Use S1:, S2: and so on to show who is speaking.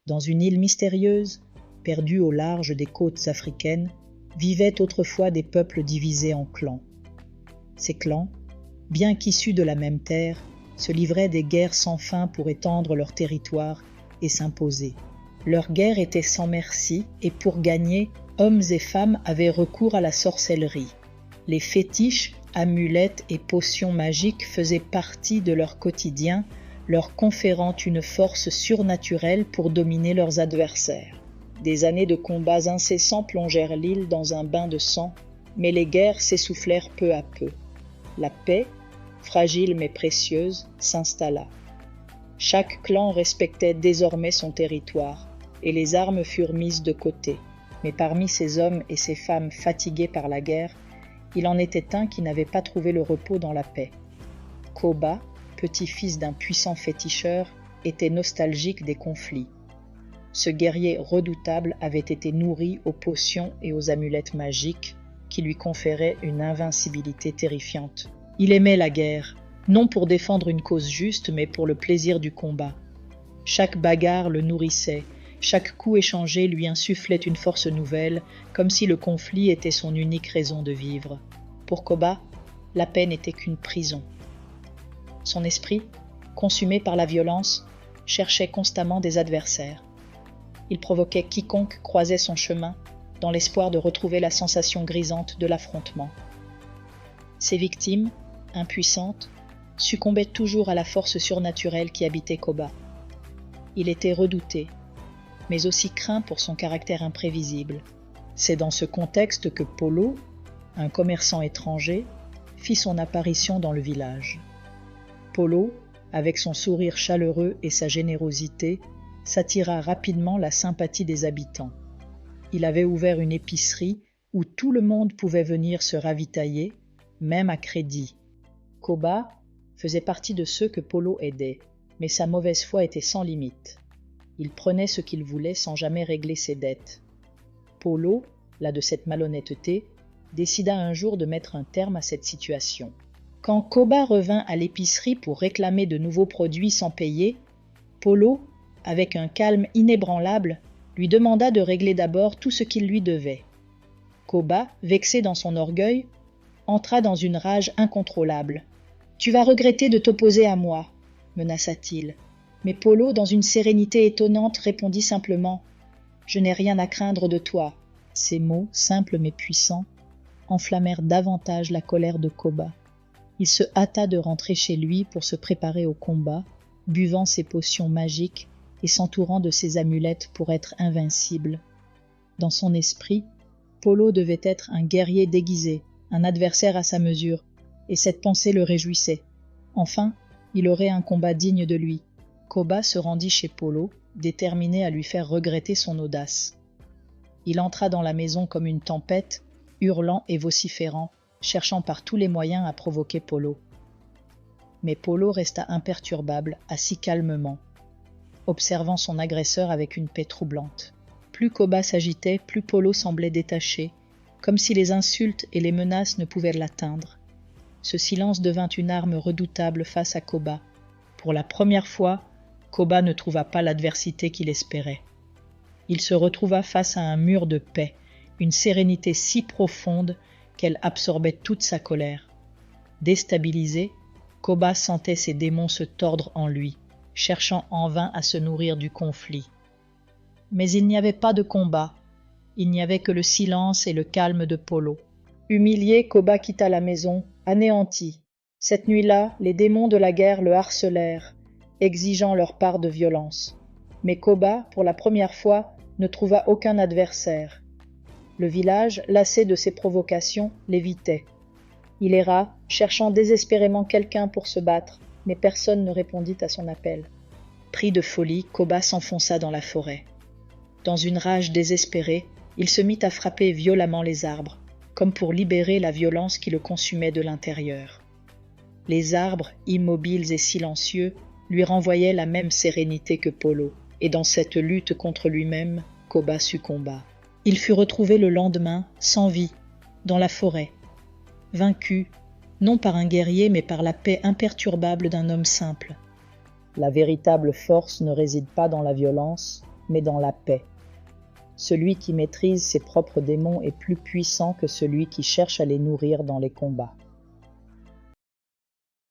S1: Dans une île mystérieuse, perdue au large des côtes africaines, vivaient autrefois des peuples divisés en clans. Ces clans, bien qu'issus de la même terre, se livraient des guerres sans fin pour étendre leur territoire et s'imposer. Leurs guerres étaient sans merci et pour gagner, hommes et femmes avaient recours à la sorcellerie. Les fétiches, amulettes et potions magiques faisaient partie de leur quotidien, leur conférant une force surnaturelle pour dominer leurs adversaires. Des années de combats incessants plongèrent l'île dans un bain de sang, mais les guerres s'essoufflèrent peu à peu. La paix, fragile mais précieuse, s'installa. Chaque clan respectait désormais son territoire, et les armes furent mises de côté. Mais parmi ces hommes et ces femmes fatigués par la guerre, il en était un qui n'avait pas trouvé le repos dans la paix. Koba, petit-fils d'un puissant féticheur, était nostalgique des conflits. Ce guerrier redoutable avait été nourri aux potions et aux amulettes magiques qui lui conféraient une invincibilité terrifiante. Il aimait la guerre, non pour défendre une cause juste, mais pour le plaisir du combat. Chaque bagarre le nourrissait, chaque coup échangé lui insufflait une force nouvelle, comme si le conflit était son unique raison de vivre. Pour Koba, la paix n'était qu'une prison. Son esprit, consumé par la violence, cherchait constamment des adversaires. Il provoquait quiconque croisait son chemin, dans l'espoir de retrouver la sensation grisante de l'affrontement. Ses victimes, impuissantes, succombaient toujours à la force surnaturelle qui habitait Koba. Il était redouté, mais aussi craint pour son caractère imprévisible. C'est dans ce contexte que Polo, un commerçant étranger, fit son apparition dans le village. Polo, avec son sourire chaleureux et sa générosité, s'attira rapidement la sympathie des habitants. Il avait ouvert une épicerie où tout le monde pouvait venir se ravitailler, même à crédit. Koba faisait partie de ceux que Polo aidait, mais sa mauvaise foi était sans limite. Il prenait ce qu'il voulait sans jamais régler ses dettes. Polo, las de cette malhonnêteté, décida un jour de mettre un terme à cette situation. Quand Koba revint à l'épicerie pour réclamer de nouveaux produits sans payer, Polo, avec un calme inébranlable, lui demanda de régler d'abord tout ce qu'il lui devait. Koba, vexé dans son orgueil, entra dans une rage incontrôlable. « Tu vas regretter de t'opposer à moi », menaça-t-il. Mais Polo, dans une sérénité étonnante, répondit simplement « Je n'ai rien à craindre de toi ». Ces mots, simples mais puissants, enflammèrent davantage la colère de Koba. Il se hâta de rentrer chez lui pour se préparer au combat, buvant ses potions magiques et s'entourant de ses amulettes pour être invincible. Dans son esprit, Polo devait être un guerrier déguisé, un adversaire à sa mesure, et cette pensée le réjouissait. Enfin, il aurait un combat digne de lui. Koba se rendit chez Polo, déterminé à lui faire regretter son audace. Il entra dans la maison comme une tempête, hurlant et vociférant, cherchant par tous les moyens à provoquer Polo. Mais Polo resta imperturbable, assis calmement, observant son agresseur avec une paix troublante. Plus Koba s'agitait, plus Polo semblait détaché, comme si les insultes et les menaces ne pouvaient l'atteindre. Ce silence devint une arme redoutable face à Koba. Pour la première fois, Koba ne trouva pas l'adversité qu'il espérait. Il se retrouva face à un mur de paix, une sérénité si profonde qu'elle absorbait toute sa colère. Déstabilisé, Koba sentait ses démons se tordre en lui, cherchant en vain à se nourrir du conflit. Mais il n'y avait pas de combat, il n'y avait que le silence et le calme de Polo. Humilié, Koba quitta la maison, anéanti. Cette nuit-là, les démons de la guerre le harcelèrent, exigeant leur part de violence. Mais Koba, pour la première fois, ne trouva aucun adversaire. Le village, lassé de ses provocations, l'évitait. Il erra, cherchant désespérément quelqu'un pour se battre, mais personne ne répondit à son appel. Pris de folie, Koba s'enfonça dans la forêt. Dans une rage désespérée, il se mit à frapper violemment les arbres, comme pour libérer la violence qui le consumait de l'intérieur. Les arbres, immobiles et silencieux, lui renvoyaient la même sérénité que Polo, et dans cette lutte contre lui-même, Koba succomba. Il fut retrouvé le lendemain, sans vie, dans la forêt, vaincu, non par un guerrier mais par la paix imperturbable d'un homme simple. La véritable force ne réside pas dans la violence, mais dans la paix. Celui qui maîtrise ses propres démons est plus puissant que celui qui cherche à les nourrir dans les combats.